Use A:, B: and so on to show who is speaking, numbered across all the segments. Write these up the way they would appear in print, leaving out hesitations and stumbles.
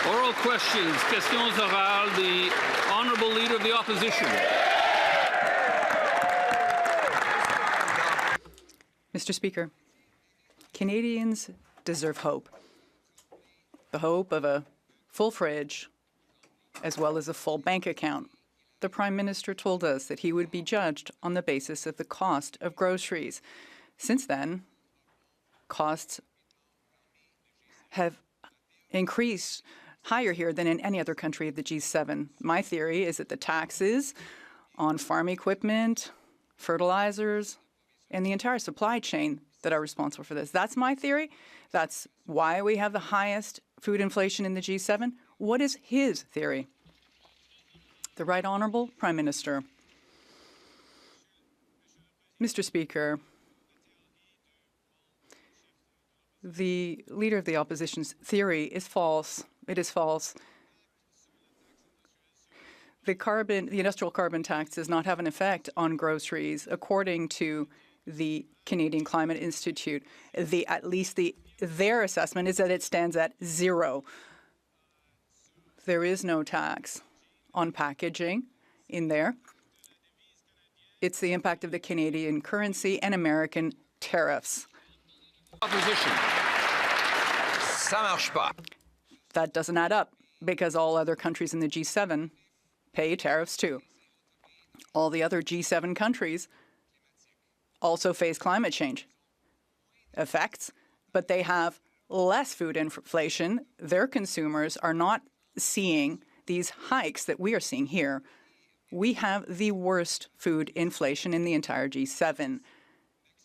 A: Oral questions. Questions orales. The Honourable Leader of the Opposition.
B: Mr. Speaker, Canadians deserve hope. The hope of a full fridge as well as a full bank account. The Prime Minister told us that he would be judged on the basis of the cost of groceries. Since then, costs have increased higher here than in any other country of the G7. My theory is that the taxes on farm equipment, fertilizers, and the entire supply chain that are responsible for this. That's my theory. That's why we have the highest food inflation in the G7. What is his theory? The Right Honourable Prime Minister. Mr. Speaker, the Leader of the Opposition's theory is false. It is false. The industrial carbon tax does not have an effect on groceries, according to the Canadian Climate Institute. Their assessment is that it stands at 0. There is no tax on packaging in there. It's the impact of the Canadian currency and American tariffs.
A: Opposition.
C: Ça marche pas.
B: That doesn't add up because all other countries in the G7 pay tariffs too. All the other G7 countries also face climate change effects, but they have less food inflation. Their consumers are not seeing these hikes that we are seeing here. We have the worst food inflation in the entire G7.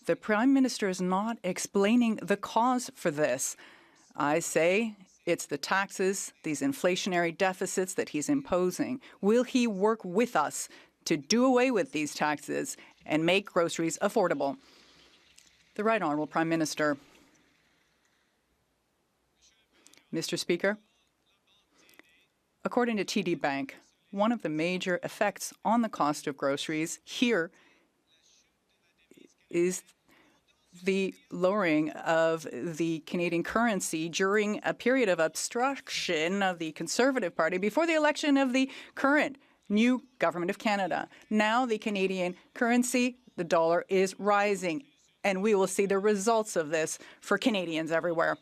B: The Prime Minister is not explaining the cause for this. I say it's the taxes, these inflationary deficits that he's imposing. Will he work with us to do away with these taxes and make groceries affordable? The Right Honourable Prime Minister. Mr. Speaker, according to TD Bank, one of the major effects on the cost of groceries here is the lowering of the Canadian currency during a period of obstruction of the Conservative Party before the election of the current new Government of Canada. Now the Canadian currency, the dollar, is rising, and we will see the results of this for Canadians everywhere.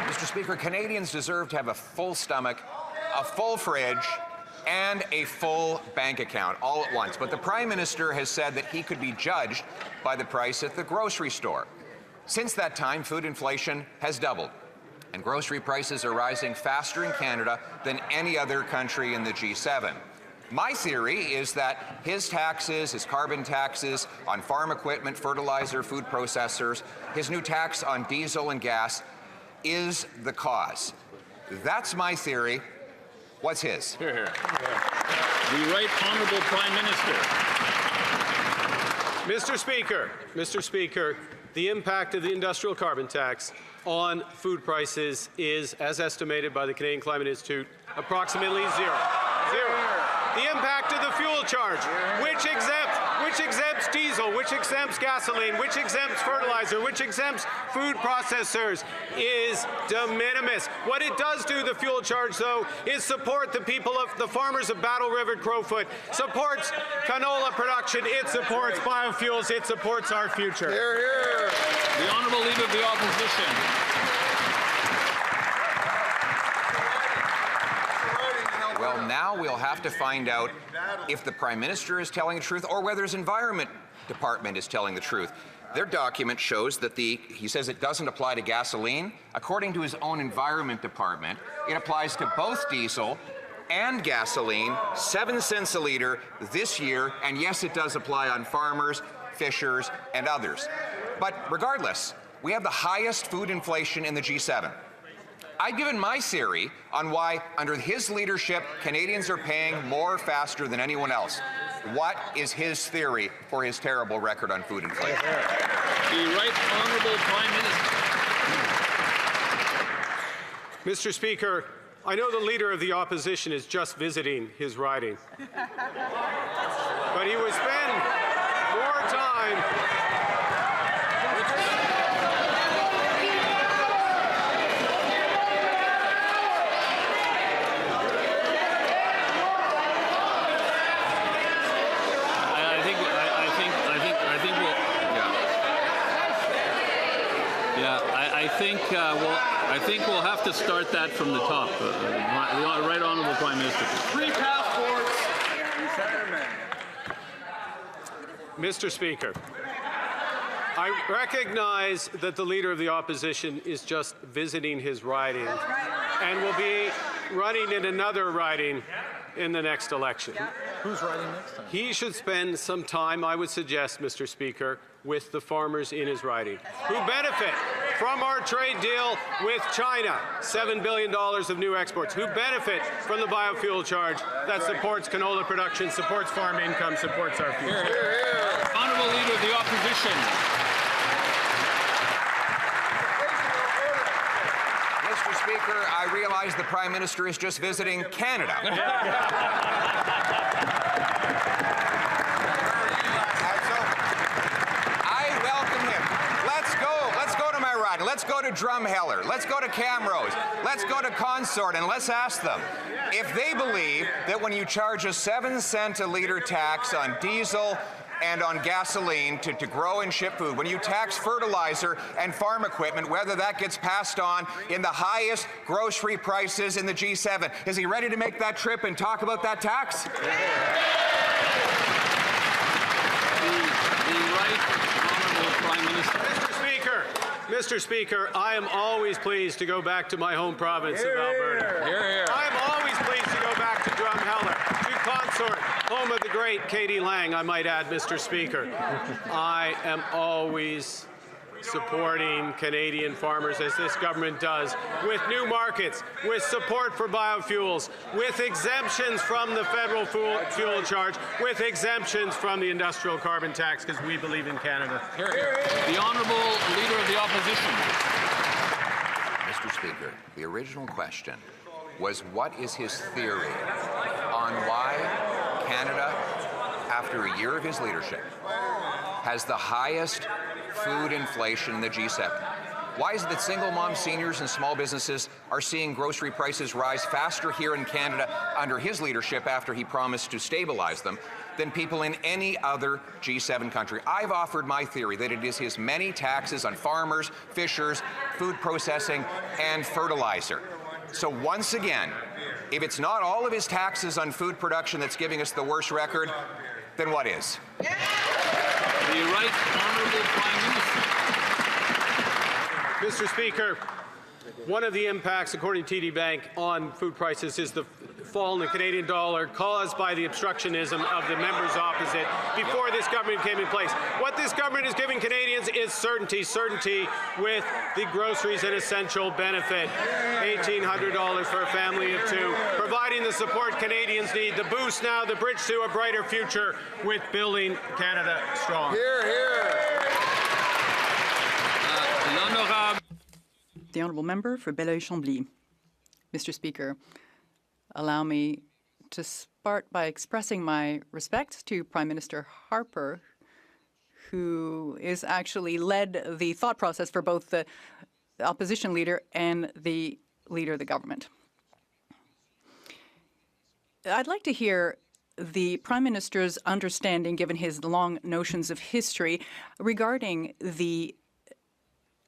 C: Mr. Speaker, Canadians deserve to have a full stomach, a full fridge, and a full bank account all at once. But the Prime Minister has said that he could be judged by the price at the grocery store. Since that time, food inflation has doubled, and grocery prices are rising faster in Canada than any other country in the G7. My theory is that his taxes, his carbon taxes on farm equipment, fertilizer, food processors, his new tax on diesel and gas is the cause. That's my theory. What's his?
A: Hear, hear. The Right Honourable Prime Minister.
D: Mr. Speaker, the impact of the industrial carbon tax on food prices is, as estimated by the Canadian Climate Institute, approximately zero. The impact of the fuel charge, which exempts diesel, which exempts gasoline, which exempts fertilizer, which exempts food processors, is de minimis. What it does do, the fuel charge, though, is support the people of the farmers of Battle River, Crowfoot, supports canola production, it supports biofuels, it supports our future.
C: Hear, hear.
A: The Honourable Leader of the Opposition.
C: Well, now we'll have to find out if the Prime Minister is telling the truth or whether his Environment Department is telling the truth. Their document shows that he says it doesn't apply to gasoline. According to his own Environment Department, it applies to both diesel and gasoline, 7 cents a litre this year, and yes, it does apply on farmers, fishers, and others. But regardless, we have the highest food inflation in the G7. I've given my theory on why, under his leadership, Canadians are paying more faster than anyone else. What is his theory for his terrible record on food inflation?
A: The Right Honourable Prime Minister.
D: Mr. Speaker, I know the Leader of the Opposition is just visiting his riding. But he would spend more time
A: I think we'll have to start that from the top. The Right Honourable Prime Minister.
E: 3 passports.
D: Mr. Speaker, I recognize that the Leader of the Opposition is just visiting his riding and will be running in another riding in the next election.
E: Who's riding next time?
D: He should spend some time, I would suggest, Mr. Speaker, with the farmers in his riding who benefit from our trade deal with China, $7 billion of new exports, who benefit from the biofuel charge that supports canola production, supports farm income, supports our future.
A: Honourable Leader of the Opposition.
C: Mr. Speaker, I realize the Prime Minister is just visiting Canada. I welcome him. Let's go to my riding. Let's go to Drumheller. Let's go to Camrose. Let's go to Consort, and let's ask them if they believe that when you charge a 7-cent a litre tax on diesel and on gasoline to grow and ship food, when you tax fertilizer and farm equipment, whether that gets passed on in the highest grocery prices in the G7. Is he ready to make that trip and talk about that tax?
A: The Right Honourable Prime Minister.
D: Mr. Speaker, I am always pleased to go back to my home province of Alberta. I am always pleased to go back to Drumheller, to Consort, home of the great Katie Lang, I might add, Mr. Speaker. I am always supporting Canadian farmers, as this government does, with new markets, with support for biofuels, with exemptions from the federal fuel charge, with exemptions from the industrial carbon tax, because we believe in Canada.
A: The Honourable Leader of the Opposition.
C: Mr. Speaker, the original question was what is his theory on why Canada, after a year of his leadership, has the highest food inflation in the G7. Why is it that single mom seniors and small businesses are seeing grocery prices rise faster here in Canada under his leadership after he promised to stabilize them than people in any other G7 country? I've offered my theory that it is his many taxes on farmers, fishers, food processing, and fertilizer. So once again, if it's not all of his taxes on food production that's giving us the worst record, then what is?
A: The Right Honourable Prime Minister.
D: Mr. Speaker, one of the impacts, according to TD Bank, on food prices is the fall in the Canadian dollar caused by the obstructionism of the members opposite before this government came in place. What this government is giving Canadians is certainty with the groceries and essential benefit. $1,800 for a family of 2, providing the support Canadians need, the boost now, the bridge to a brighter future with building Canada strong.
B: The Honourable Member for Belleuil-Chambly. Mr. Speaker, allow me to start by expressing my respect to Prime Minister Harper, who is actually led the thought process for both the opposition leader and the leader of the government. I'd like to hear the Prime Minister's understanding, given his long notions of history, regarding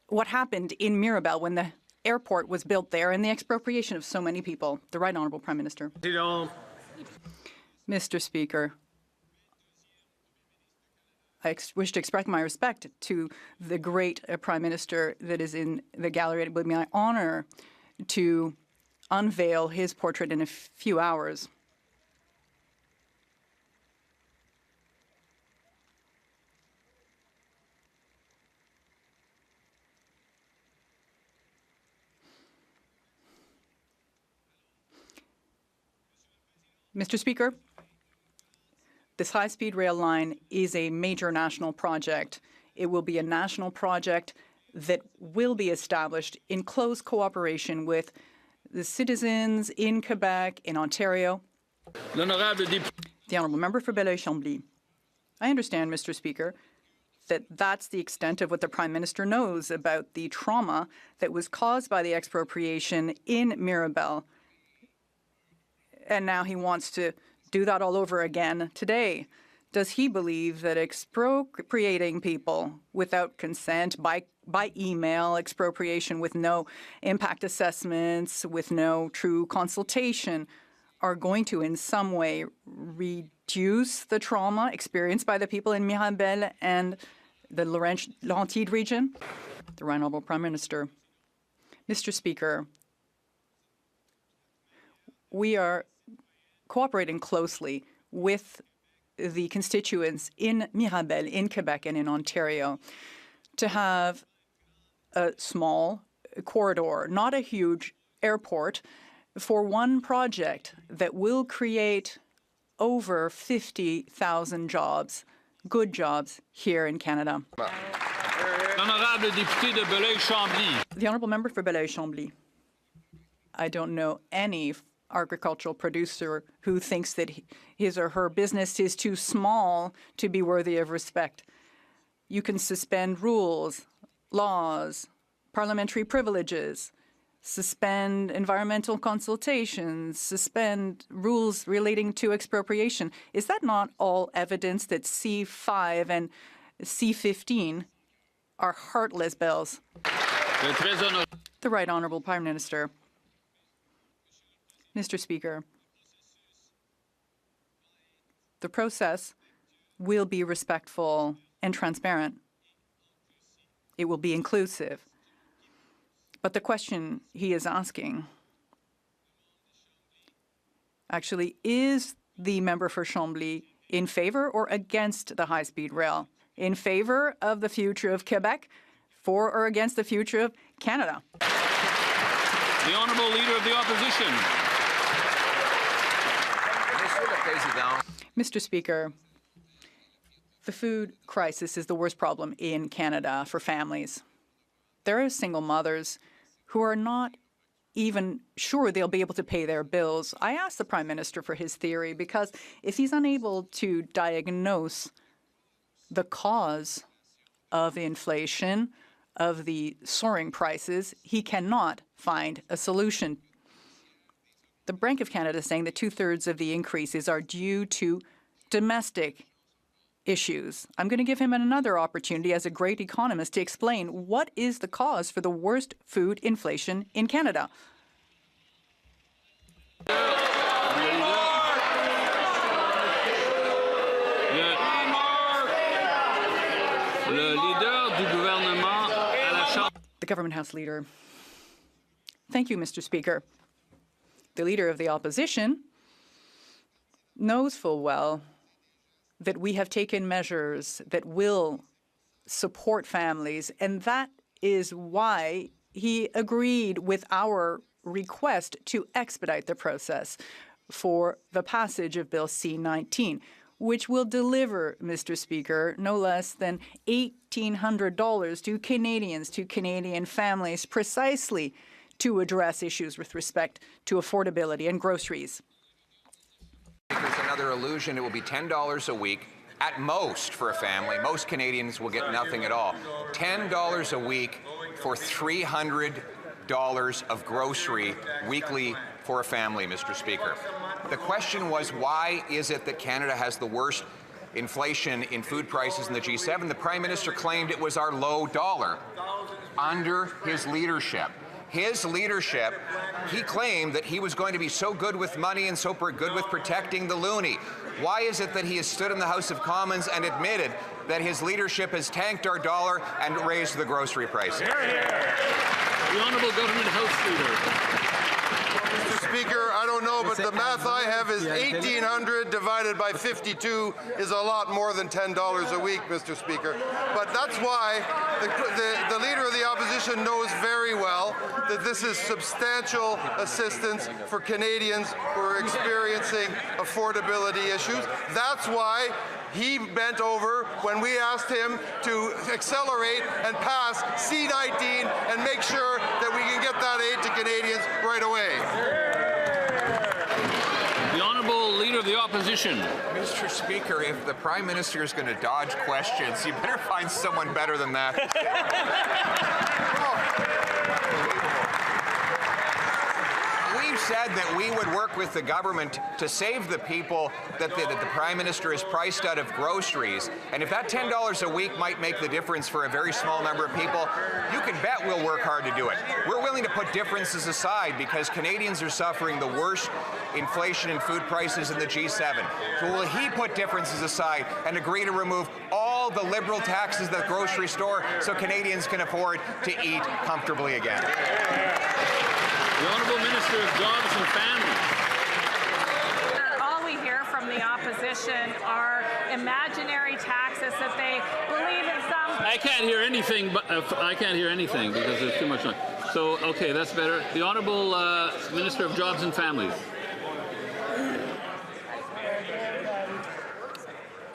B: what happened in Mirabel when the airport was built there and the expropriation of so many people. The Right Honourable Prime Minister. Mr. Speaker, I wish to express my respect to the great Prime Minister that is in the gallery. It would be my honour to unveil his portrait in a few hours. Mr. Speaker, this high-speed rail line is a major national project. It will be a national project that will be established in close cooperation with the citizens in Quebec, in Ontario. The Honourable Member for Belleuil-Chambly. I understand, Mr. Speaker, that that's the extent of what the Prime Minister knows about the trauma that was caused by the expropriation in Mirabel. And now he wants to do that all over again today. Does he believe that expropriating people without consent by by email expropriation with no impact assessments, with no true consultation, are going to in some way reduce the trauma experienced by the people in Mirabel and the Laurentides region? The Right Honourable Prime Minister. Mr. Speaker, we are cooperating closely with the constituents in Mirabel, in Quebec, and in Ontario to have a small corridor, not a huge airport, for one project that will create over 50,000 jobs, good jobs, here in Canada.
A: Honorable député de Belleuil-Chambly.
B: The Honourable Member for Belleuil-Chambly. I don't know any agricultural producer who thinks that his or her business is too small to be worthy of respect. You can suspend rules, laws, parliamentary privileges, suspend environmental consultations, suspend rules relating to expropriation. Is that not all evidence that C5 and C15 are heartless bills? The Right Honourable Prime Minister. Mr. Speaker, the process will be respectful and transparent. It will be inclusive. But the question he is asking actually, is the member for Chambly in favor or against the high-speed rail? In favor of the future of Quebec, for or against the future of Canada?
A: The Honourable Leader of the Opposition.
B: Mr. Speaker, the food crisis is the worst problem in Canada for families. There are single mothers who are not even sure they'll be able to pay their bills. I asked the Prime Minister for his theory because if he's unable to diagnose the cause of inflation, of the soaring prices, he cannot find a solution. The Bank of Canada is saying that 2/3 of the increases are due to domestic issues. I'm going to give him another opportunity as a great economist to explain what is the cause for the worst food inflation in Canada. The Government House Leader. Thank you, Mr. Speaker. The Leader of the Opposition knows full well that we have taken measures that will support families, and that is why he agreed with our request to expedite the process for the passage of Bill C-19, which will deliver, Mr. Speaker, no less than $1,800 to Canadians, to Canadian families, precisely to address issues with respect to affordability and groceries.
C: There's another illusion. It will be $10 a week at most for a family. Most Canadians will get nothing at all. $10 a week for $300 of grocery weekly for a family, Mr. Speaker. The question was, why is it that Canada has the worst inflation in food prices in the G7? The Prime Minister claimed it was our low dollar under his leadership. His leadership, he claimed that he was going to be so good with money and so good with protecting the loonie. Why is it that he has stood in the House of Commons and admitted that his leadership has tanked our dollar and raised the grocery prices?
A: The Honourable Government House Leader.
E: Mr. Speaker, I don't know, but the math I have is 1,800 divided by 52 is a lot more than $10 a week, Mr. Speaker. But that's why the Leader of the Opposition knows very well that this is substantial assistance for Canadians who are experiencing affordability issues. That's why he bent over when we asked him to accelerate and pass C-19 and make sure that we can get that aid to Canadians right away.
A: The Honourable Leader of the Opposition.
C: Mr. Speaker, if the Prime Minister is going to dodge questions, you better find someone better than that. We've said that we would work with the government to save the people that the Prime Minister has priced out of groceries. And if that $10 a week might make the difference for a very small number of people, you can bet we'll work hard to do it. We're willing to put differences aside because Canadians are suffering the worst inflation in food prices in the G7. So will he put differences aside and agree to remove all the Liberal taxes at the grocery store so Canadians can afford to eat comfortably again?
A: The Honourable Minister of Jobs and Families.
F: All we hear from the opposition are imaginary taxes that they believe in some.
A: I can't hear anything, I can't hear anything because there's too much noise. So, okay, that's better. The Honourable Minister of Jobs and Families.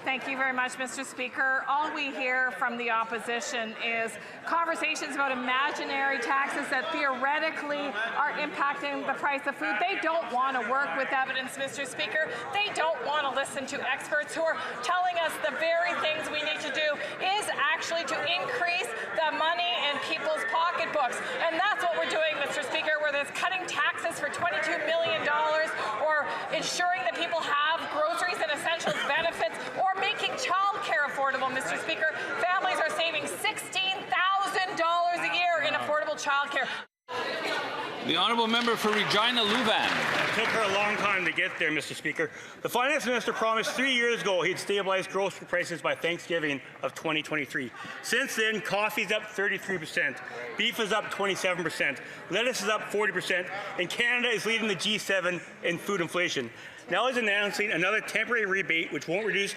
F: Thank you very much, Mr. Speaker. All we hear from the opposition is conversations about imaginary taxes that theoretically are impacting the price of food. They don't want to work with evidence, Mr. Speaker. They don't want to listen to experts who are telling us the very things we need to do is actually to increase the money in people's pocketbooks. And that's what we're doing, Mr. Speaker, whether it's cutting taxes for $22 million or ensuring that people have groceries and essentials benefits or making childcare affordable, Mr. Speaker. Families are saving $16,000 a year in affordable childcare.
A: The Honourable Member for Regina Louvain.
G: It took her a long time to get there, Mr. Speaker. The Finance Minister promised 3 years ago he'd stabilize grocery prices by Thanksgiving of 2023. Since then, coffee's up 33%, beef is up 27%, lettuce is up 40%, and Canada is leading the G7 in food inflation. Now he's announcing another temporary rebate which won't reduce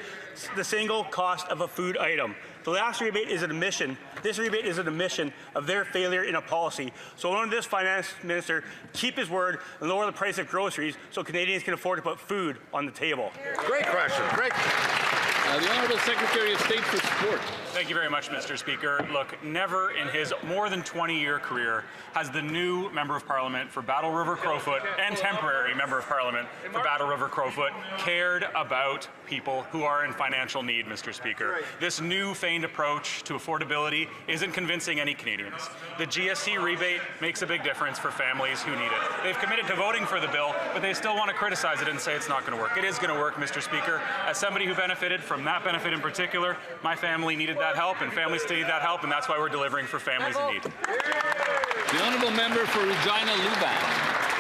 G: the single cost of a food item. The last rebate is an admission. This rebate is an admission of their failure in a policy. So I want this Finance Minister keep his word and lower the price of groceries so Canadians can afford to put food on the table.
E: Great question. Great.
A: The Honourable Secretary of State for Sport.
H: Thank you very much, Mr. Speaker. Look, never in his more than 20-year career has the new Member of Parliament for Battle River Crowfoot and temporary Member of Parliament for Battle River Crowfoot cared about people who are in financial need, Mr. Speaker. This new feigned approach to affordability isn't convincing any Canadians. The GST rebate makes a big difference for families who need it. They've committed to voting for the bill, but they still want to criticize it and say it's not going to work. It is going to work, Mr. Speaker. As somebody who benefited from that benefit in particular, my family needed that help, and families still need that help, and that's why we're delivering for families in need.
A: The Honourable Member for Regina Louvain.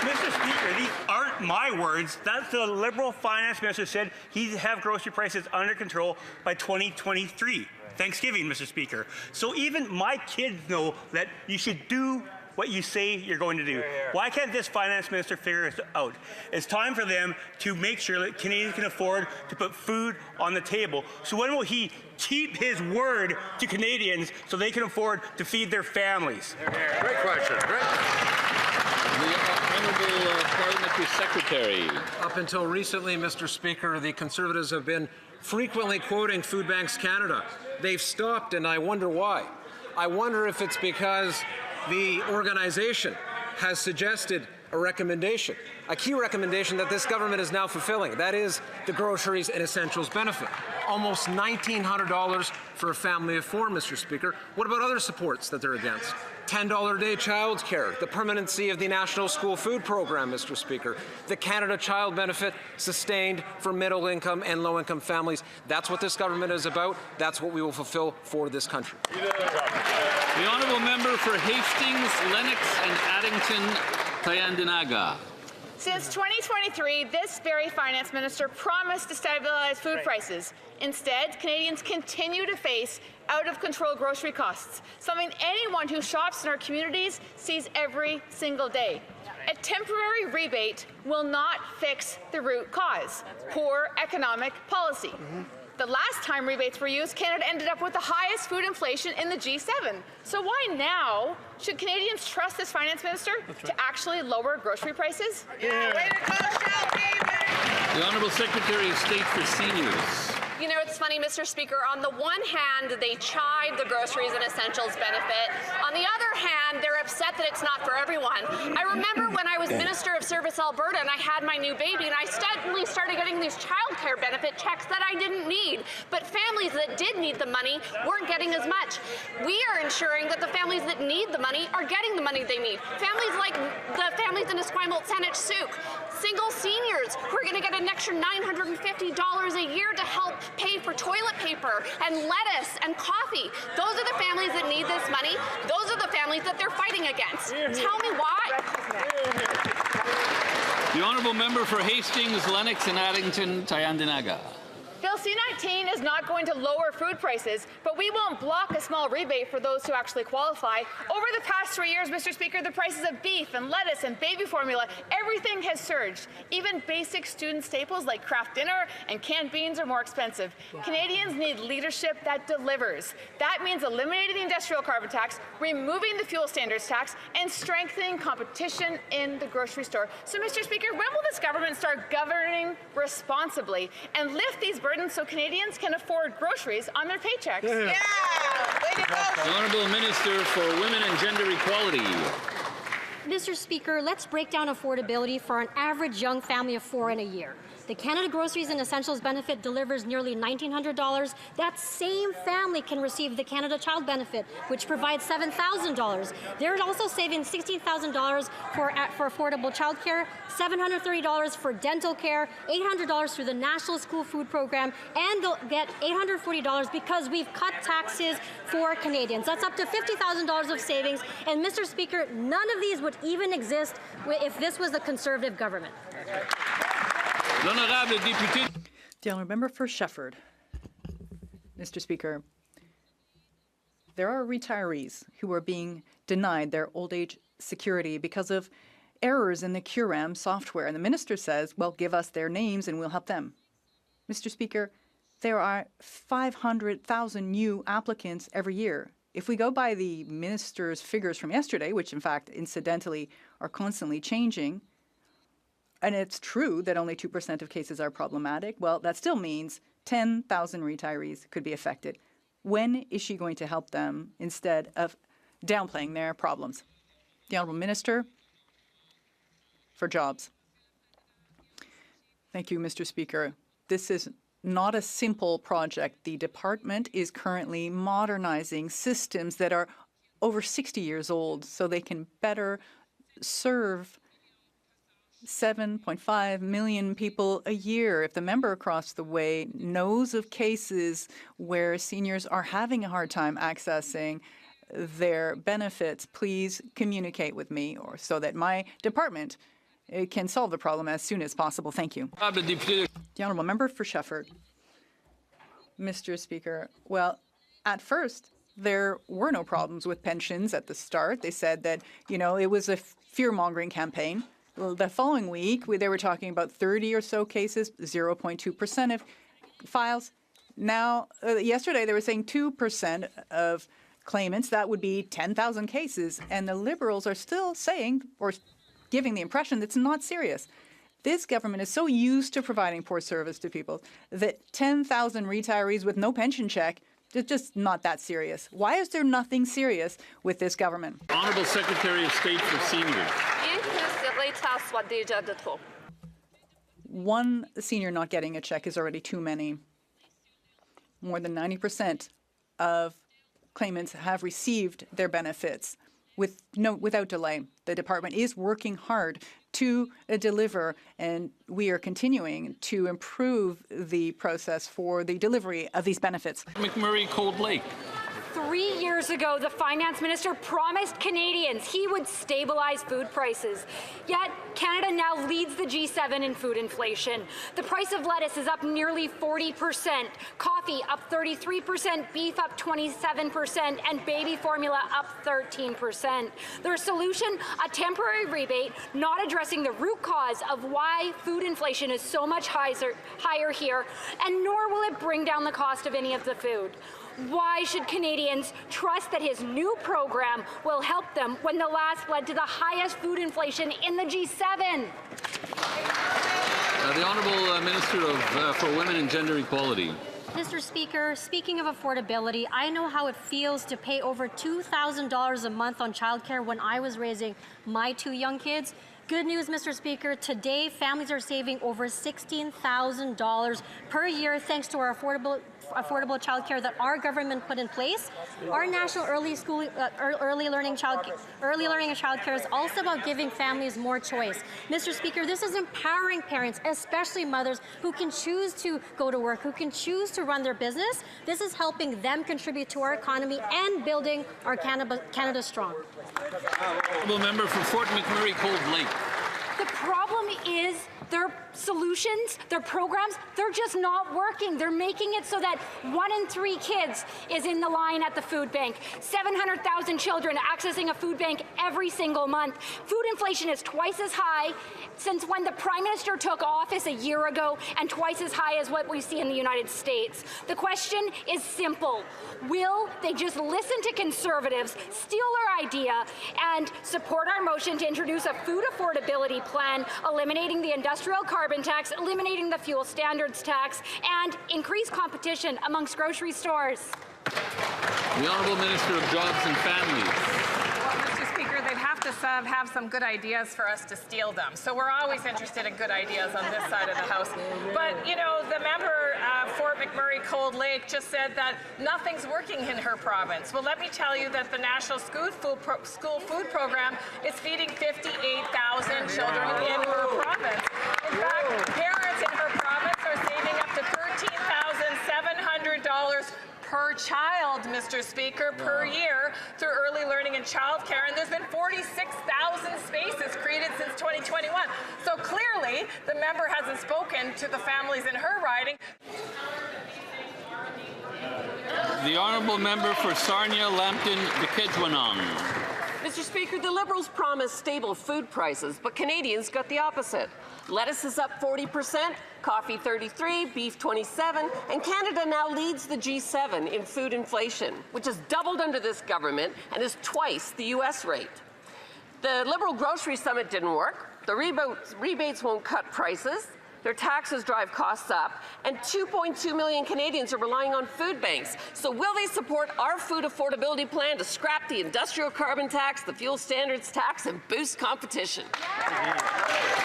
G: Mr. Speaker, these aren't my words. That's the Liberal Finance Minister said he'd have grocery prices under control by 2023. Thanksgiving, Mr. Speaker. So even my kids know that you should do what you say you're going to do. Why can't this Finance Minister figure it out? It's time for them to make sure that Canadians can afford to put food on the table. So when will he keep his word to Canadians so they can afford to feed their families?
E: Great question. Great.
A: The Honourable Parliamentary Secretary.
I: Up until recently, Mr. Speaker, the Conservatives have been frequently quoting Food Banks Canada. They've stopped, and I wonder why. I wonder if it's because the organization has suggested a recommendation, a key recommendation that this government is now fulfilling. That is the groceries and essentials benefit. Almost $1,900 for a family of four, Mr. Speaker. What about other supports that they're against? $10 a day child care, the permanency of the National School Food Program, Mr. Speaker, the Canada Child Benefit sustained for middle-income and low-income families. That's what this government is about. That's what we will fulfill for this country.
A: The Honourable Member for Hastings, Lennox and Addington, Tyendinaga.
J: Since 2023, this very Finance Minister promised to stabilize food prices. Instead, Canadians continue to face out-of-control grocery costs, something anyone who shops in our communities sees every single day. A temporary rebate will not fix the root cause, poor economic policy. The last time rebates were used, Canada ended up with the highest food inflation in the G7. So why now should Canadians trust this Finance Minister to actually lower grocery prices?
A: The Honourable Secretary of State for Seniors.
K: You know, it's funny, Mr. Speaker. On the one hand, they chide the groceries and essentials benefit. On the other hand, they're upset that it's not for everyone. I remember when I was Minister of Service Alberta and I had my new baby, and I suddenly started getting these childcare benefit checks that I didn't need. But families that did need the money weren't getting as much. We are ensuring that the families that need the money are getting the money they need. Families like the families in Esquimalt, Saanich, Sooke, single seniors who are going to get an extra $950 a year to help pay for toilet paper and lettuce and coffee. Those are the families that need this money. Those are the families that they're fighting against. Tell me why.
A: The honourable member for Hastings, Lennox and Addington, Tyendinaga.
J: Bill C-19 is not going to lower food prices, but we won't block a small rebate for those who actually qualify. Over the past 3 years, Mr. Speaker, the prices of beef and lettuce and baby formula, everything has surged. Even basic student staples like Kraft Dinner and canned beans are more expensive. Canadians need leadership that delivers. That means eliminating the industrial carbon tax, removing the fuel standards tax, and strengthening competition in the grocery store. So, Mr. Speaker, when will this government start governing responsibly and lift these burdens so Canadians can afford groceries on their paychecks?
A: The Honourable Minister for Women and Gender Equality.
L: Mr. Speaker, let's break down affordability for an average young family of 4 in a year. The Canada Groceries and Essentials benefit delivers nearly $1,900. That same family can receive the Canada Child Benefit, which provides $7,000. They're also saving $16,000 for affordable childcare, $730 for dental care, $800 through the National School Food Program, and they'll get $840 because we've cut taxes for Canadians. That's up to $50,000 of savings. And Mr. Speaker, none of these would even exist if this was a Conservative government.
B: The honourable member for Shefford. Mr. Speaker, there are retirees who are being denied their old age security because of errors in the QRAM software. And the minister says, well, give us their names and we'll help them. Mr. Speaker, there are 500,000 new applicants every year. If we go by the minister's figures from yesterday, which in fact, incidentally, are constantly changing, and it's true that only 2% of cases are problematic, well, that still means 10,000 retirees could be affected. When is she going to help them instead of downplaying their problems? The Honourable Minister for Jobs. Thank you, Mr. Speaker. This is not a simple project. The department is currently modernizing systems that are over 60 years old so they can better serve 7.5 million people a year. If the member across the way knows of cases where seniors are having a hard time accessing their benefits, please communicate with me or so that my department can solve the problem as soon as possible. Thank you. The honourable member for Shefford. Mr. Speaker, well, at first, there were no problems with pensions at the start. They said that, it was a fear-mongering campaign. The following week, they were talking about 30 or so cases, 0.2% of files. Now, yesterday, they were saying 2% of claimants. That would be 10,000 cases. And the Liberals are still saying, or giving the impression, that it's not serious. This government is so used to providing poor service to people that 10,000 retirees with no pension check, it's just not that serious. Why is there nothing serious with this government?
A: Honourable Secretary of State for Seniors.
B: One senior not getting a check is already too many. More than 90% of claimants have received their benefits without delay. The department is working hard to deliver, and we are continuing to improve the process for the delivery of these benefits.
A: McMurray Cold Lake.
L: 3 years ago, the finance minister promised Canadians he would stabilize food prices. Yet, Canada now leads the G7 in food inflation. The price of lettuce is up nearly 40%, coffee up 33%, beef up 27%, and baby formula up 13%. Their solution, a temporary rebate, not addressing the root cause of why food inflation is so much higher here, and nor will it bring down the cost of any of the food. Why should Canadians trust that his new program will help them when the last led to the highest food inflation in the G7?
A: The Honourable Minister for Women and Gender Equality.
M: Mr. Speaker, speaking of affordability, I know how it feels to pay over $2,000 a month on childcare when I was raising my 2 young kids. Good news, Mr. Speaker, today families are saving over $16,000 per year thanks to our affordable childcare that our government put in place. Our national early learning and childcare is also about giving families more choice. Mr. Speaker, this is empowering parents, especially mothers, who can choose to go to work, who can choose to run their business. This is helping them contribute to our economy and building our Canada strong.
A: Honourable member for Fort McMurray Cold Lake.
L: The problem is their solutions, their programs, they're just not working. They're making it so that 1 in 3 kids is in the line at the food bank. 700,000 children accessing a food bank every single month. Food inflation is twice as high since when the Prime Minister took office a year ago, and twice as high as what we see in the United States. The question is simple. Will they just listen to Conservatives, steal our idea, and support our motion to introduce a food affordability plan, eliminating the industrial carbon tax, eliminating the fuel standards tax, and increase competition amongst grocery stores?
A: The Honourable Minister of Jobs and Families.
F: Mr. Speaker, they'd have to have some good ideas for us to steal them. So we're always interested in good ideas on this side of the House. But, you know, the member Fort McMurray Cold Lake just said that nothing's working in her province. Well, let me tell you that the National School Food Program is feeding 58,000 children in her province. In fact, parents in her province are saving up to $13,700 per child, Mr. Speaker, per year through early learning and childcare, and there's been 46,000 spaces created since 2021. So clearly, the member hasn't spoken to the families in her riding.
A: The Honourable Member for Sarnia, Lambton, Bukidjewinong.
N: Mr. Speaker, the Liberals promised stable food prices, but Canadians got the opposite. Lettuce is up 40%, coffee 33%, beef 27%, and Canada now leads the G7 in food inflation, which has doubled under this government and is twice the U.S. rate. The Liberal Grocery Summit didn't work. The rebates won't cut prices. Their taxes drive costs up, and 2.2 million Canadians are relying on food banks. So will they support our food affordability plan to scrap the industrial carbon tax, the fuel standards tax, and boost competition?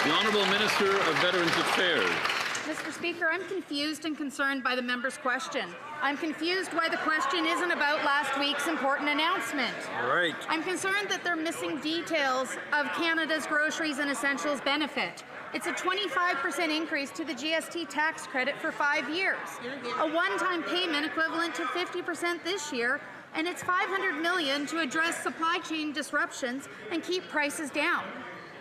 A: The Honourable Minister of Veterans Affairs.
J: Mr. Speaker, I'm confused and concerned by the member's question. I'm confused why the question isn't about last week's important announcement.
A: Right.
J: I'm concerned that they're missing details of Canada's groceries and essentials benefit. It's a 25% increase to the GST tax credit for 5 years, a one-time payment equivalent to 50% this year, and it's $500 million to address supply chain disruptions and keep prices down.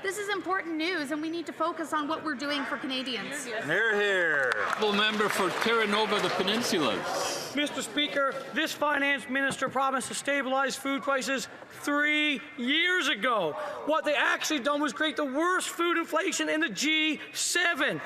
J: This is important news, and we need to focus on what we're doing for Canadians.
A: Hear, hear. Honourable Member for Terranova, the Peninsulas.
O: Mr. Speaker, this finance minister promised to stabilize food prices 3 years ago. What they actually done was create the worst food inflation in the G7.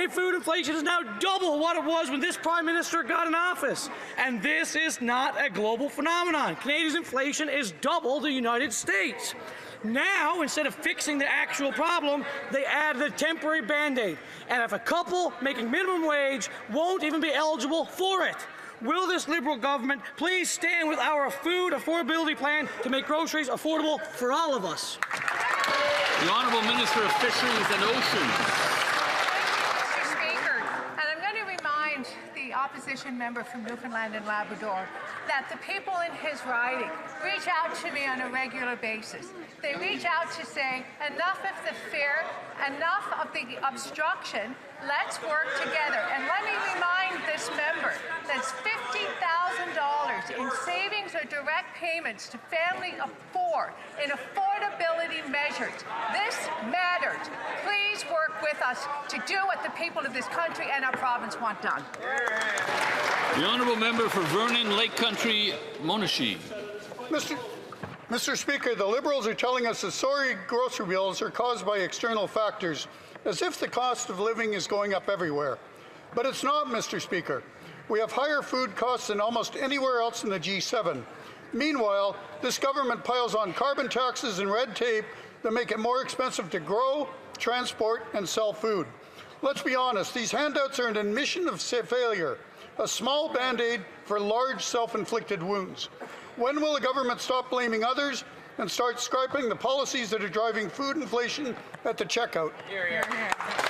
O: Food inflation is now double what it was when this Prime Minister got in office. And this is not a global phenomenon. Canadia's inflation is double the United States. Now, instead of fixing the actual problem, they added a temporary Band-Aid. And if a couple making minimum wage won't even be eligible for it, will this Liberal government please stand with our food affordability plan to make groceries affordable for all of us?
A: The Honourable Minister of Fisheries and Oceans.
P: Mr. Speaker, and I'm going to remind the opposition member from Newfoundland and Labrador that the people in his riding reach out to me on a regular basis. They reach out to say, enough of the fear, enough of the obstruction, let's work together. And let me remind this member that's $50,000 in savings or direct payments to family of 4 in affordability measures. This matters. Please work with us to do what the people of this country and our province want done.
A: The Honourable Member for Vernon, Lake Country, Monashee.
Q: Mr. Speaker, the Liberals are telling us that soaring grocery bills are caused by external factors, as if the cost of living is going up everywhere. But it's not, Mr. Speaker. We have higher food costs than almost anywhere else in the G7. Meanwhile, this government piles on carbon taxes and red tape that make it more expensive to grow, transport, and sell food. Let's be honest, these handouts are an admission of failure. a small band-aid for large self-inflicted wounds. When will the government stop blaming others and start scrapping the policies that are driving food inflation at the checkout?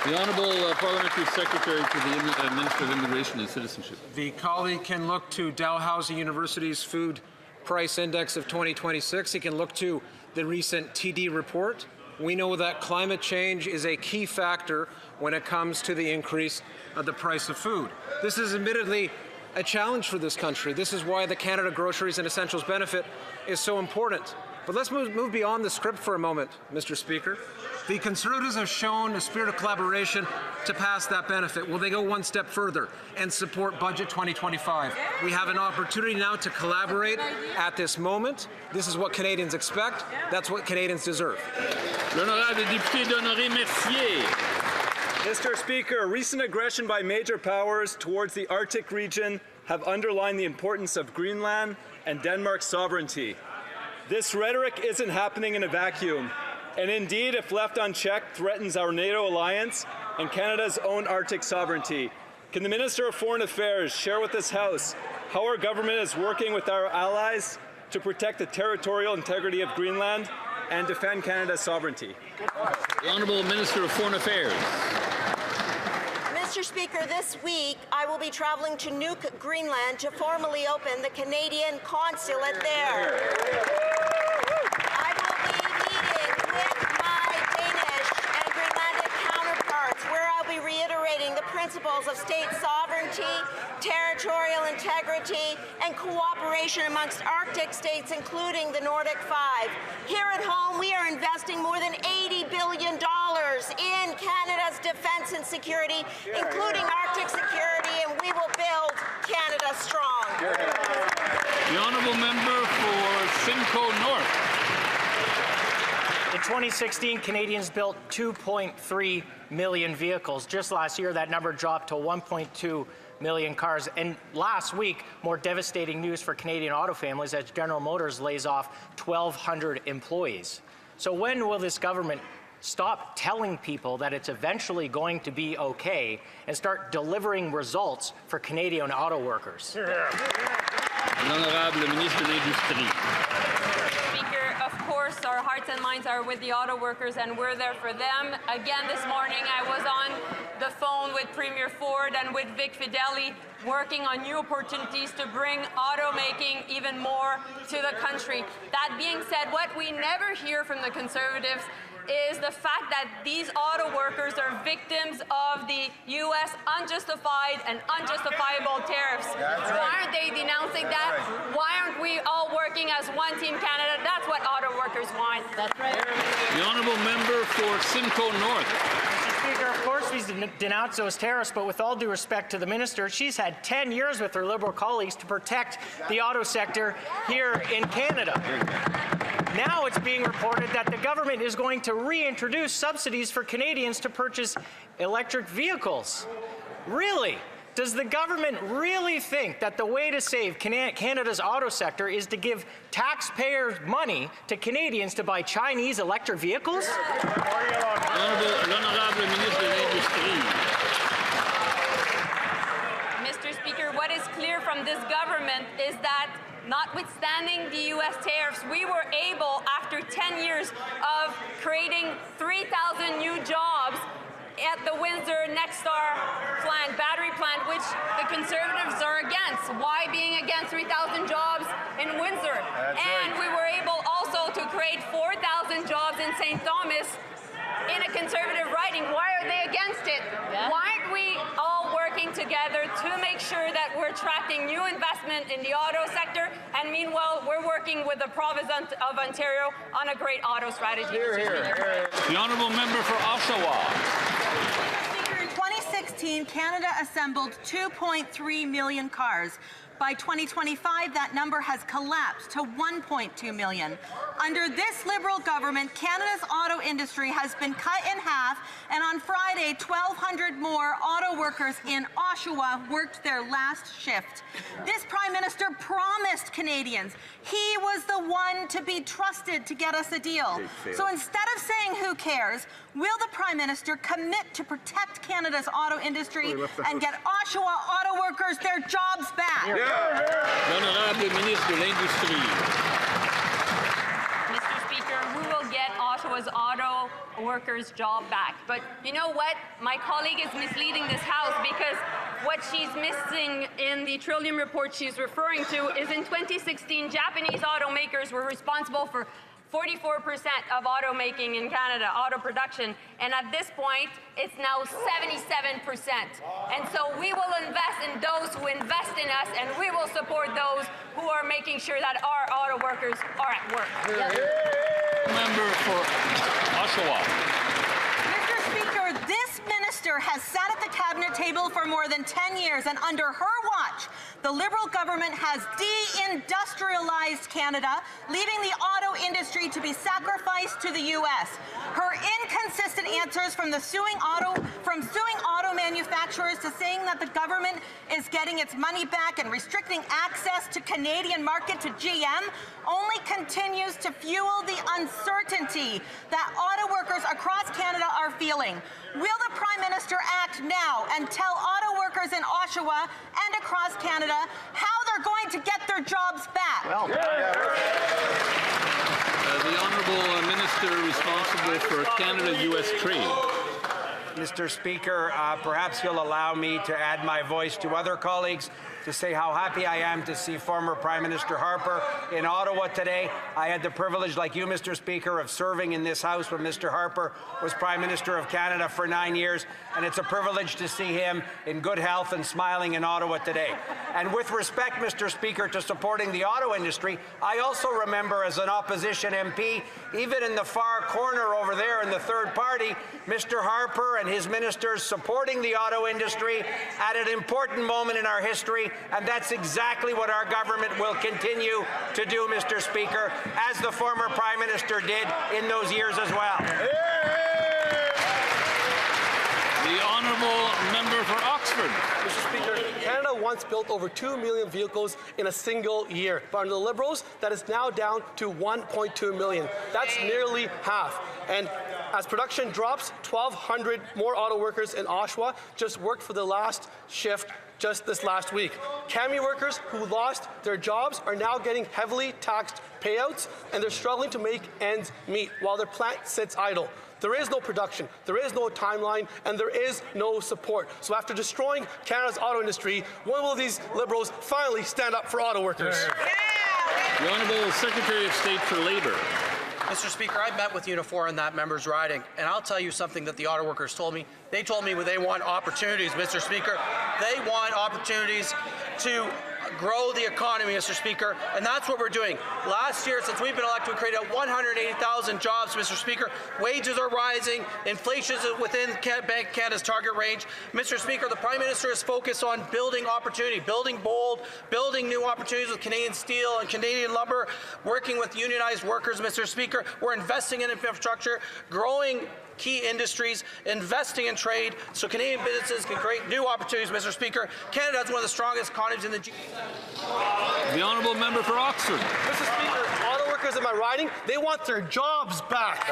A: The Honourable Parliamentary Secretary to the Minister of Immigration and Citizenship.
I: The colleague can look to Dalhousie University's Food Price Index of 2026. He can look to the recent TD report. We know that climate change is a key factor when it comes to the increase of the price of food. This is admittedly a challenge for this country. This is why the Canada Groceries and Essentials benefit is so important. But let's move beyond the script for a moment, Mr. Speaker. The Conservatives have shown a spirit of collaboration to pass that benefit. Will they go one step further and support Budget 2025? We have an opportunity now to collaborate at this moment. This is what Canadians expect. That's what Canadians deserve.
A: L'honorable député d'Honoré Mercier.
R: Mr. Speaker, recent aggression by major powers towards the Arctic region have underlined the importance of Greenland and Denmark's sovereignty. This rhetoric isn't happening in a vacuum, and indeed, if left unchecked, threatens our NATO alliance and Canada's own Arctic sovereignty. Can the Minister of Foreign Affairs share with this House how our government is working with our allies to protect the territorial integrity of Greenland and defend Canada's sovereignty?
A: The Honourable Minister of Foreign Affairs.
S: Mr. Speaker, this week I will be traveling to Nuuk, Greenland to formally open the Canadian consulate there. I will be meeting with my Danish and Greenlandic counterparts where I'll be reiterating the principles of state sovereignty, territorial integrity, and cooperation amongst Arctic states, including the Nordic Five. Here at home, we are investing more than $80 billion in Canada's defense and security, including Arctic security, and we will build Canada strong.
A: The Honourable Member for Simcoe North.
T: In 2016, Canadians built 2.3 million vehicles. Just last year, that number dropped to 1.2 million cars. And last week, more devastating news for Canadian auto families as General Motors lays off 1,200 employees. So when will this government stop telling people that it's eventually going to be okay and start delivering results for Canadian auto workers?
A: L'Honorable Ministre de l'Industrie.
U: Speaker, of course, our hearts and minds are with the auto workers, and we're there for them. Again, this morning, I was on the phone with Premier Ford and with Vic Fideli, working on new opportunities to bring automaking even more to the country. That being said, what we never hear from the Conservatives is the fact that these auto workers are victims of the U.S. unjustified and unjustifiable tariffs. Why aren't they denouncing that? Why aren't we all working as one team Canada? That's what auto workers want. That's right.
A: The Honourable Member for Simcoe North.
T: Mr. Speaker, of course we denounce those tariffs, but with all due respect to the minister, she's had 10 years with her Liberal colleagues to protect the auto sector here in Canada. Now it's being reported that the government is going to reintroduce subsidies for Canadians to purchase electric vehicles. Really? Does the government really think that the way to save Canada's auto sector is to give taxpayers money to Canadians to buy Chinese electric vehicles?
A: L'Honorable Ministre de l'Industrie.
U: Mr. Speaker, what is clear from this government is that notwithstanding the U.S. tariffs, we were able, after 10 years of creating 3,000 new jobs at the Windsor Nexstar plant, battery plant, which the Conservatives are against. Why being against 3,000 jobs in Windsor? And we were able also to create 4,000 jobs in St. Thomas in a Conservative riding. Why are they against it? Why aren't we all working together to make sure that we're attracting new investment in the auto sector? And meanwhile, we're working with the province of Ontario on a great auto strategy.
A: The Honourable Member for Oshawa.
V: Speaker, in 2016, Canada assembled 2.3 million cars.
D: By 2025, that number has collapsed to 1.2 million. Under this Liberal government, Canada's auto industry has been cut in half, and on Friday, 1,200 more auto workers in Oshawa worked their last shift. This Prime Minister promised Canadians he was the one to be trusted to get us a deal. So instead of saying who cares, will the Prime Minister commit to protect Canada's auto industry and get Oshawa auto workers their jobs back?
A: L'honorable ministre de l'Industrie.
U: Mr. Speaker, we will get Oshawa's auto workers' job back. But you know what? My colleague is misleading this House because what she's missing in the Trillium report she's referring to is in 2016, Japanese automakers were responsible for 44% of automaking in Canada, auto production, and at this point, it's now 77%. And so we will invest in those who invest in us, and we will support those who are making sure that our auto workers are at work.
A: Member for Oshawa.
D: Mr. Speaker, this minister has sat at the cabinet table for more than 10 years, and under her watch, the Liberal government has deindustrialized Canada, leaving the auto industry to be sacrificed to the U.S. Her inconsistent answers from suing auto manufacturers to saying that the government is getting its money back and restricting access to Canadian market to GM only continues to fuel the uncertainty that auto workers across Canada are feeling. Will the Prime Minister act now and tell auto workers in Oshawa and across Canada how they're going to get their jobs back?
A: The Honourable Minister responsible for Canada-US trade.
V: Mr. Speaker, perhaps you'll allow me to add my voice to other colleagues to say how happy I am to see former Prime Minister Harper in Ottawa today. I had the privilege, like you, Mr. Speaker, of serving in this House when Mr. Harper was Prime Minister of Canada for 9 years, and it's a privilege to see him in good health and smiling in Ottawa today. And with respect, Mr. Speaker, to supporting the auto industry, I also remember as an opposition MP, even in the far corner over there in the third party, Mr. Harper and his ministers supporting the auto industry at an important moment in our history, and that's exactly what our government will continue to do, Mr. Speaker, as the former Prime Minister did in those years as well.
A: The Honourable Member for Oxford.
W: Mr. Speaker, Canada once built over 2 million vehicles in a single year, but under the Liberals, that is now down to 1.2 million. That's nearly half. And as production drops, 1,200 more auto workers in Oshawa just worked for the last shift just this last week. CAMI workers who lost their jobs are now getting heavily taxed payouts, and they're struggling to make ends meet while their plant sits idle. There is no production, there is no timeline, and there is no support. So after destroying Canada's auto industry, when will these Liberals finally stand up for auto workers?
A: The Honourable Secretary of State for Labour.
T: Mr. Speaker, I met with Unifor in that member's riding, and I'll tell you something that the auto workers told me. They told me they want opportunities, Mr. Speaker. They want opportunities to grow the economy, Mr. Speaker, and that's what we're doing. Last year, since we've been elected, we created 180,000 jobs, Mr. Speaker. Wages are rising. Inflation is within Bank of Canada's target range. Mr. Speaker, the Prime Minister is focused on building opportunity, building bold, building new opportunities with Canadian steel and Canadian lumber, working with unionized workers, Mr. Speaker. We're investing in infrastructure, growing key industries, investing in trade so Canadian businesses can create new opportunities, Mr. Speaker. Canada has one of the strongest economies in the G.
A: The Honourable Member for Oxford.
W: Mr. Speaker, auto workers in my riding, they want their jobs back.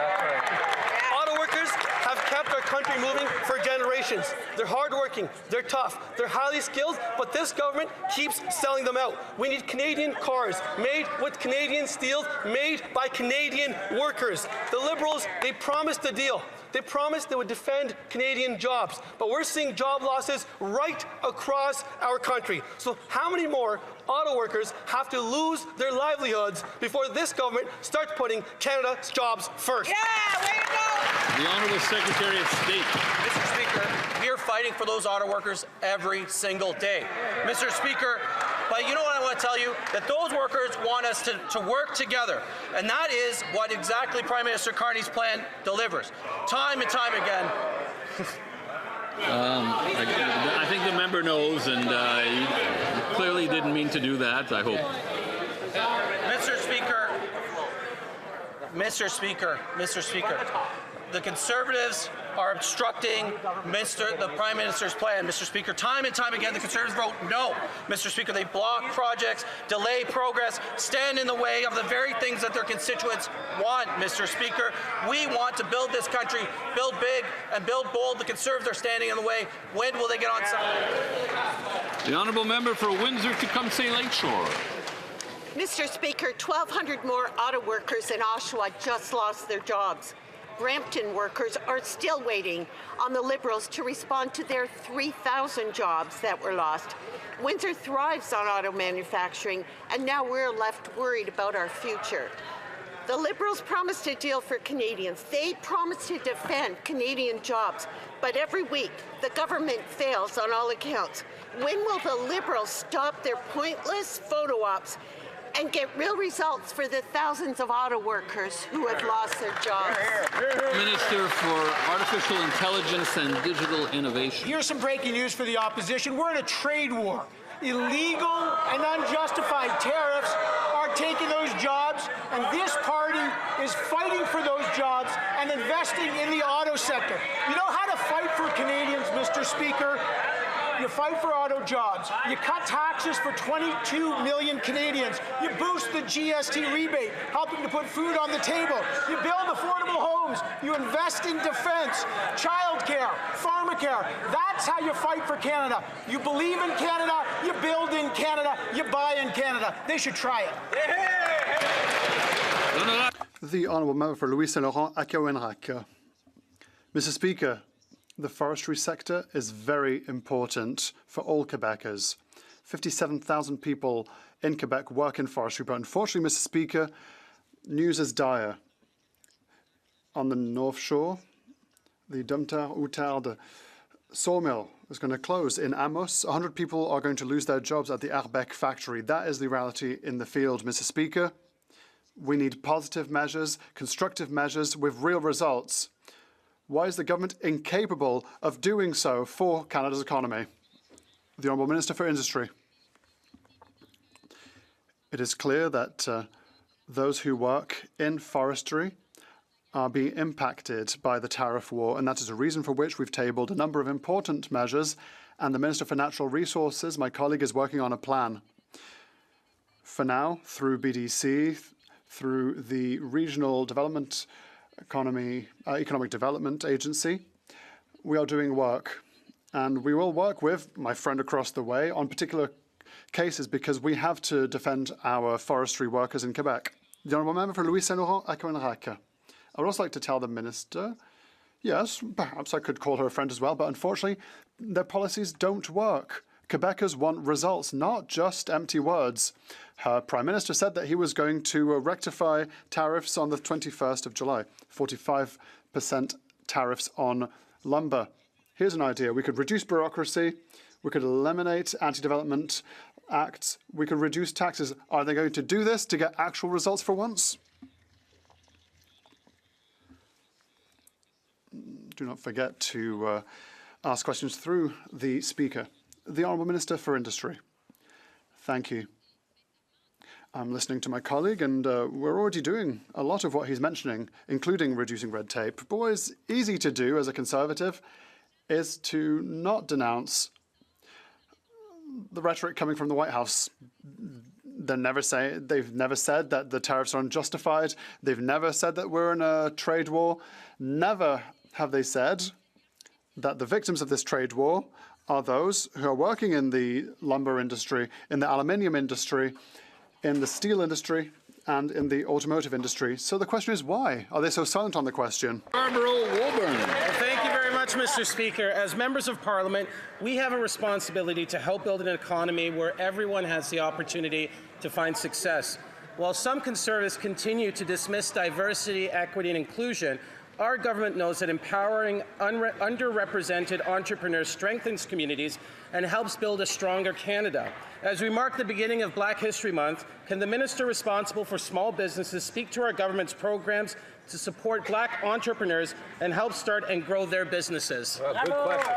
W: Auto workers have kept our country moving for generations. They're hardworking, they're tough, they're highly skilled, but this government keeps selling them out. We need Canadian cars made with Canadian steel, made by Canadian workers. The Liberals, they promised a deal. They promised they would defend Canadian jobs, but we're seeing job losses right across our country. So how many more auto workers have to lose their livelihoods before this government starts putting Canada's jobs first?
D: Yeah, way to go!
A: The Honourable Secretary of State.
T: Mr. Speaker, we are fighting for those auto workers every single day. Mr. Speaker, but you know what I want to tell you? That those workers want us to work together. And that is what exactly Prime Minister Carney's plan delivers. Time and time again.
A: I think the member knows, and clearly didn't mean to do that, I hope.
C: Mr. Speaker, the Conservatives are obstructing the Prime Minister's plan. Mr. Speaker, time and time again, the Conservatives vote no. Mr. Speaker, they block projects, delay progress, stand in the way of the very things that their constituents want. Mr. Speaker, we want to build this country, build big and build bold. The Conservatives are standing in the way. When will they get on side?
A: The honourable member for Windsor-Tecumseh Lakeshore.
G: Mr. Speaker, 1,200 more auto workers in Oshawa just lost their jobs. Brampton workers are still waiting on the Liberals to respond to their 3,000 jobs that were lost. Windsor thrives on auto manufacturing, and now we're left worried about our future. The Liberals promised a deal for Canadians. They promised to defend Canadian jobs, but every week the government fails on all accounts. When will the Liberals stop their pointless photo ops and get real results for the thousands of auto workers who have lost their jobs?
A: Minister for Artificial Intelligence and Digital Innovation.
H: Here's some breaking news for the opposition. We're in a trade war. Illegal and unjustified tariffs are taking those jobs, and this party is fighting for those jobs and investing in the auto sector. You know how to fight for Canadians, Mr. Speaker? You fight for auto jobs. You cut taxes for 22 million Canadians. You boost the GST rebate, helping to put food on the table. You build affordable homes. You invest in defense, childcare, pharmacare. That's how you fight for Canada. You believe in Canada, you build in Canada, you buy in Canada. They should try it.
Q: The Honourable Member for Louis Saint Laurent, Akawenraka. Mr. Speaker, the forestry sector is very important for all Quebecers. 57,000 people in Quebec work in forestry, but unfortunately, Mr. Speaker, news is dire. On the North Shore, the Dumtar-Outarde sawmill is going to close. In Amos, 100 people are going to lose their jobs at the Arbeck factory. That is the reality in the field, Mr. Speaker. We need positive measures, constructive measures with real results. Why is the government incapable of doing so for Canada's economy? The Honourable Minister for Industry. It is clear that those who work in forestry are being impacted by the tariff war, and that is a reason for which we've tabled a number of important measures, and the Minister for Natural Resources, my colleague, is working on a plan. For now, through BDC, through the Regional Development Economic Development Agency, we are doing work, and we will work with my friend across the way on particular cases because we have to defend our forestry workers in Quebec. The Honourable Member for Louis Saint Laurent, Akawenraka. I would also like to tell the Minister, yes, perhaps I could call her a friend as well, but unfortunately, their policies don't work. Quebecers want results, not just empty words. Her Prime Minister said that he was going to rectify tariffs on the 21st of July, 45% tariffs on lumber. Here's an idea. We could reduce bureaucracy. We could eliminate anti-development acts. We could reduce taxes. Are they going to do this to get actual results for once? Do not forget to ask questions through the Speaker. The Honourable Minister for Industry. Thank you. I'm listening to my colleague, and we're already doing a lot of what he's mentioning, including reducing red tape. But what is easy to do as a Conservative is to not denounce the rhetoric coming from the White House. They've never said that the tariffs are unjustified. They've never said that we're in a trade war. Never have they said that the victims of this trade war are those who are working in the lumber industry, in the aluminium industry, in the steel industry, and in the automotive industry. So the question is, why are they so silent on the question?
A: Barbara Woburn.
T: Thank you very much, Mr. Speaker. As members of Parliament, we have a responsibility to help build an economy where everyone has the opportunity to find success. While some Conservatives continue to dismiss diversity, equity, and inclusion, our government knows that empowering underrepresented entrepreneurs strengthens communities and helps build a stronger Canada. As we mark the beginning of Black History Month, can the minister responsible for small businesses speak to our government's programs to support Black entrepreneurs and help start and grow their businesses?
A: Good question.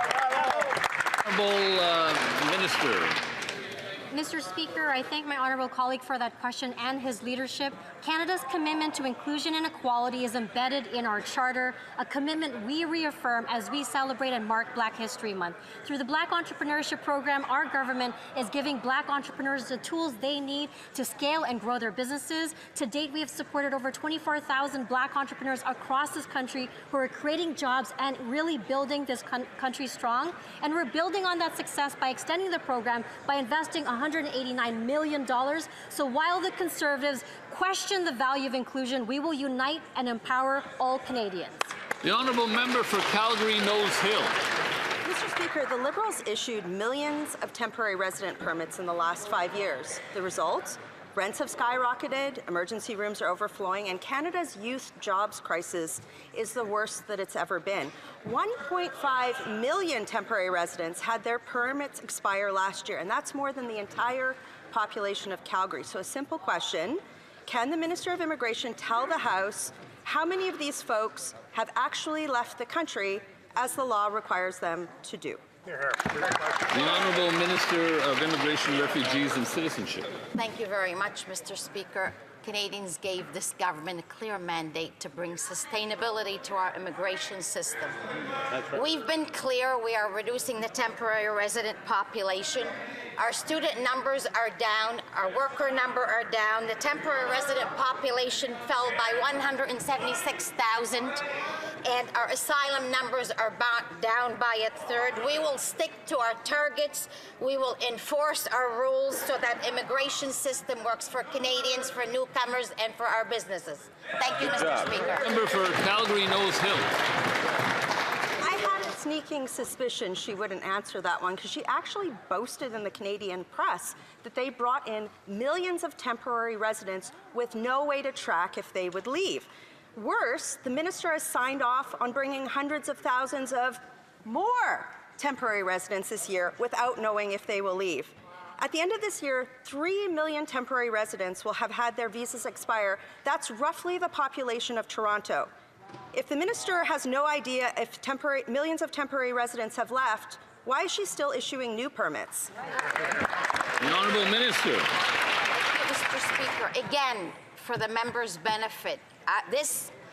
A: Honourable Minister.
M: Mr. Speaker, I thank my honourable colleague for that question and his leadership. Canada's commitment to inclusion and equality is embedded in our charter, a commitment we reaffirm as we celebrate and mark Black History Month. Through the Black Entrepreneurship Program, our government is giving Black entrepreneurs the tools they need to scale and grow their businesses. To date, we have supported over 24,000 Black entrepreneurs across this country who are creating jobs and really building this country strong. And we're building on that success by extending the program by investing $189 million. So while the Conservatives question the value of inclusion, we will unite and empower all Canadians.
A: The honourable member for Calgary Nose Hill.
B: Mr. Speaker, the Liberals issued millions of temporary resident permits in the last 5 years. The result? Rents have skyrocketed, emergency rooms are overflowing, and Canada's youth jobs crisis is the worst that it's ever been. 1.5 million temporary residents had their permits expire last year, and that's more than the entire population of Calgary. So a simple question, can the Minister of Immigration tell the House how many of these folks have actually left the country as the law requires them to do?
A: The Honourable Minister of Immigration, Refugees and Citizenship.
E: Thank you very much, Mr. Speaker. Canadians gave this government a clear mandate to bring sustainability to our immigration system. That's right. We've been clear we are reducing the temporary resident population. Our student numbers are down, our worker number are down. The temporary resident population fell by 176,000. And our asylum numbers are down by a third. We will stick to our targets. We will enforce our rules so that immigration system works for Canadians, for newcomers, and for our businesses. Thank you, Mr. Speaker.
A: Member for Calgary Nose Hill.
B: I had a sneaking suspicion she wouldn't answer that one because she actually boasted in the Canadian press that they brought in millions of temporary residents with no way to track if they would leave. Worse, the minister has signed off on bringing hundreds of thousands of more temporary residents this year without knowing if they will leave. At the end of this year, 3 million temporary residents will have had their visas expire. That's roughly the population of Toronto. If the minister has no idea if millions of temporary residents have left, why is she still issuing new permits?
A: The Honourable Minister.
E: Mr. Speaker, again, for the member's benefit,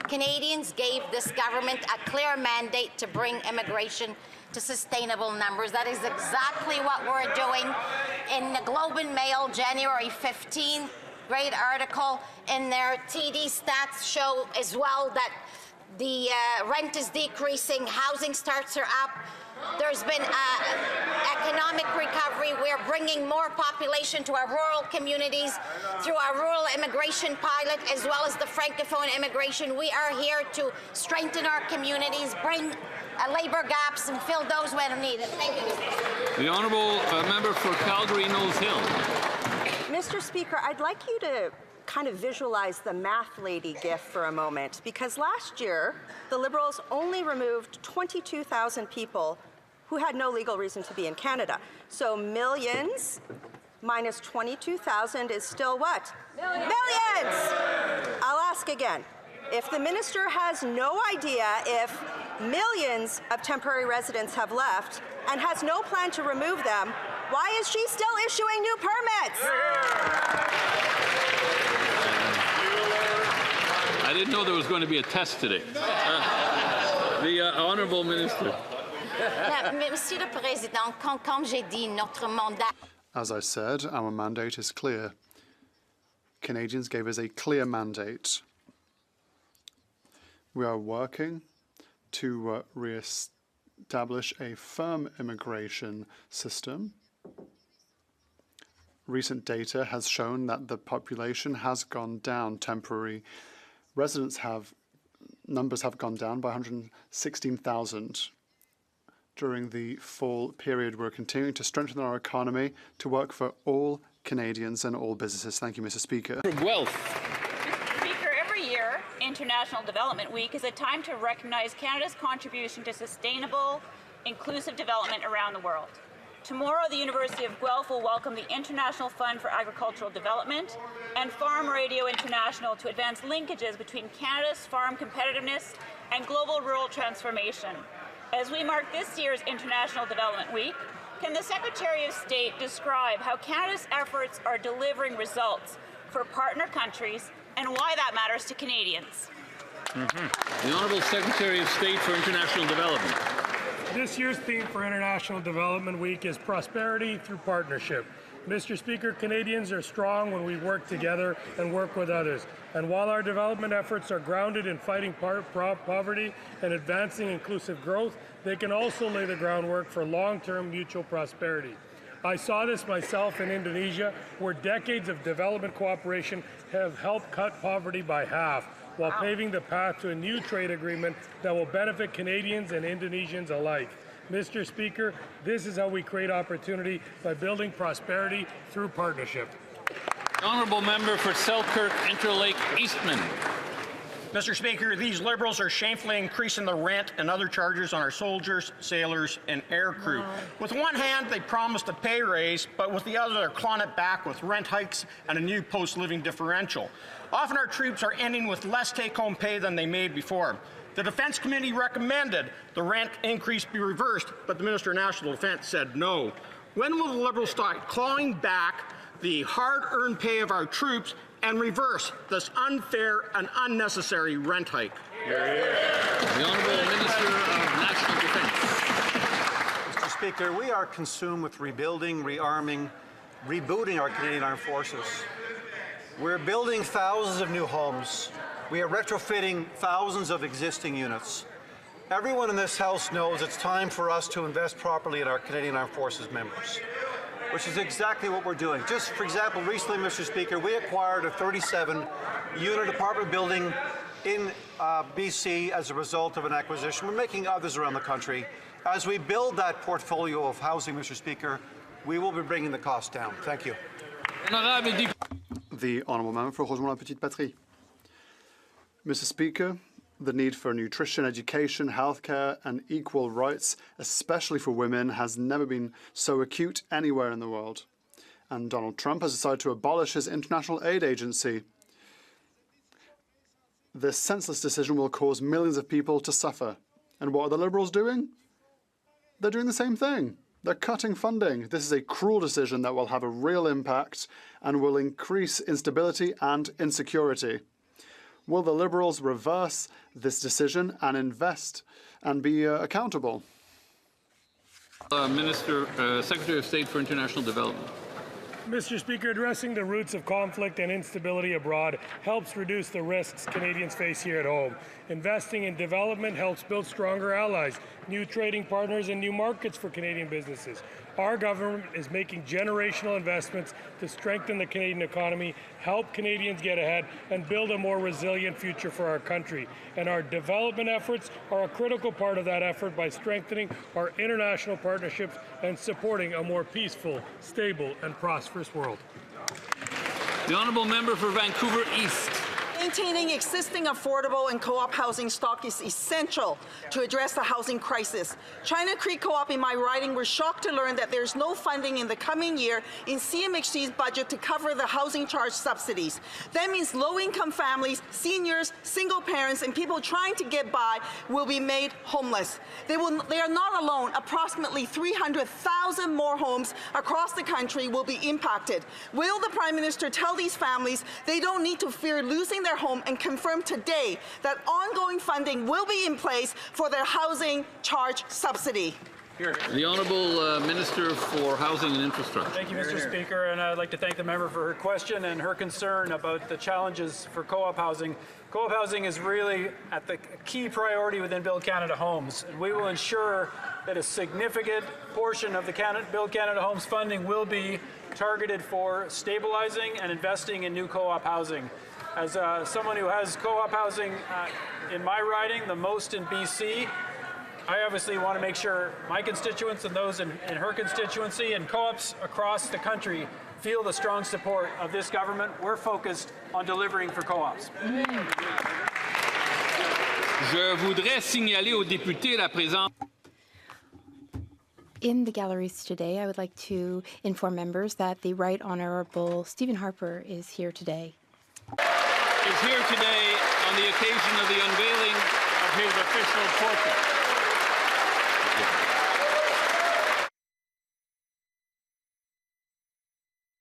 E: Canadians gave this government a clear mandate to bring immigration to sustainable numbers. That is exactly what we're doing. In the Globe and Mail, January 15, great article in there. TD stats show as well that the rent is decreasing, housing starts are up. There's been economic recovery. We're bringing more population to our rural communities through our rural immigration pilot as well as the Francophone immigration. We are here to strengthen our communities, bring labour gaps and fill those when needed. Thank you.
A: The Honourable Member for Calgary Nose Hill.
B: Mr. Speaker, I'd like you to kind of visualize the math lady gif for a moment, because last year the Liberals only removed 22,000 people who had no legal reason to be in Canada. So millions minus 22,000 is still what? Millions! I'll ask again. If the minister has no idea if millions of temporary residents have left and has no plan to remove them, why is she still issuing new permits?
A: I didn't know there was going to be a test today. The Honourable Minister.
E: Monsieur le Président, quand j'ai dit notre mandat.
K: As I said, our mandate is clear. Canadians gave us a clear mandate. We are working to re-establish a firm immigration system. Recent data has shown that the population has gone down. Temporary numbers have gone down by 116,000 during the fall period. We're continuing to strengthen our economy to work for all Canadians and all businesses. Thank you, Mr. Speaker.
A: Wealth.
X: Mr. Speaker, every year, International Development Week is a time to recognize Canada's contribution to sustainable, inclusive development around the world. Tomorrow, the University of Guelph will welcome the International Fund for Agricultural Development and Farm Radio International to advance linkages between Canada's farm competitiveness and global rural transformation. As we mark this year's International Development Week, Can the Secretary of State describe how Canada's efforts are delivering results for partner countries and why that matters to Canadians?
A: The Honourable Secretary of State for International Development.
F: This year's theme for International Development Week is prosperity through partnership. Mr. Speaker, Canadians are strong when we work together and work with others. And while our development efforts are grounded in fighting poverty and advancing inclusive growth, they can also lay the groundwork for long-term mutual prosperity. I saw this myself in Indonesia, where decades of development cooperation have helped cut poverty by half, while paving the path to a new trade agreement that will benefit Canadians and Indonesians alike. Mr. Speaker, this is how we create opportunity, by building prosperity through partnership.
A: Honourable Member for Selkirk Interlake Eastman.
J: Mr. Speaker, these Liberals are shamefully increasing the rent and other charges on our soldiers, sailors, and air crew. With one hand, they promised a pay raise, but with the other, they're clawing it back with rent hikes and a new post-living differential. Often our troops are ending with less take-home pay than they made before. The Defence Committee recommended the rent increase be reversed, but the Minister of National Defence said no. When will the Liberals start clawing back the hard-earned pay of our troops and reverse this unfair and unnecessary rent hike?
A: The Honourable Minister of National Defence.
L: Mr. Speaker, we are consumed with rebuilding, rearming, rebooting our Canadian Armed Forces. We're building thousands of new homes. We are retrofitting thousands of existing units. Everyone in this House knows it's time for us to invest properly in our Canadian Armed Forces members, which is exactly what we're doing. Just for example, recently, Mr. Speaker, we acquired a 37-unit apartment building in BC as a result of an acquisition. We're making others around the country. As we build that portfolio of housing, Mr. Speaker, we will be bringing the cost down. Thank you.
K: The Honourable Member for Rosemont-la-Petite-Patrie. Mr. Speaker, the need for nutrition, education, healthcare and equal rights, especially for women, has never been so acute anywhere in the world. And Donald Trump has decided to abolish his international aid agency. This senseless decision will cause millions of people to suffer. And what are the Liberals doing? They're doing the same thing. They're cutting funding. This is a cruel decision that will have a real impact and will increase instability and insecurity. Will the Liberals reverse this decision and invest and be accountable?
A: Secretary of State for International Development.
F: Mr. Speaker, addressing the roots of conflict and instability abroad helps reduce the risks Canadians face here at home. Investing in development helps build stronger allies, new trading partners, and new markets for Canadian businesses. Our government is making generational investments to strengthen the Canadian economy, help Canadians get ahead, and build a more resilient future for our country. And our development efforts are a critical part of that effort by strengthening our international partnerships and supporting a more peaceful, stable, and prosperous world.
A: The Honourable Member for Vancouver East.
N: Maintaining existing affordable and co-op housing stock is essential to address the housing crisis. China Creek Co-op in my riding were shocked to learn that there's no funding in the coming year in CMHC's budget to cover the housing charge subsidies. That means low-income families, seniors, single parents, and people trying to get by will be made homeless. They are not alone. Approximately 300,000 more homes across the country will be impacted. Will the Prime Minister tell these families they don't need to fear losing their home and confirm today that ongoing funding will be in place for their housing charge subsidy?
A: The Honourable Minister for Housing and Infrastructure.
Y: Thank you, Mr. Speaker, and I'd like to thank the member for her question and her concern about the challenges for co-op housing. Co-op housing is really at the key priority within Build Canada Homes, and we will ensure that a significant portion of the Build Canada Homes funding will be targeted for stabilizing and investing in new co-op housing. As someone who has co-op housing in my riding, the most in BC, I obviously want to make sure my constituents and those in her constituency and co-ops across the country feel the strong support of this government. We're focused on delivering for co-ops.
A: Je voudrais signaler aux députés la présence.
Z: In the galleries today, I would like to inform members that the Right Honourable Stephen Harper is here today.
A: Is here today on the occasion of the unveiling of his official portrait.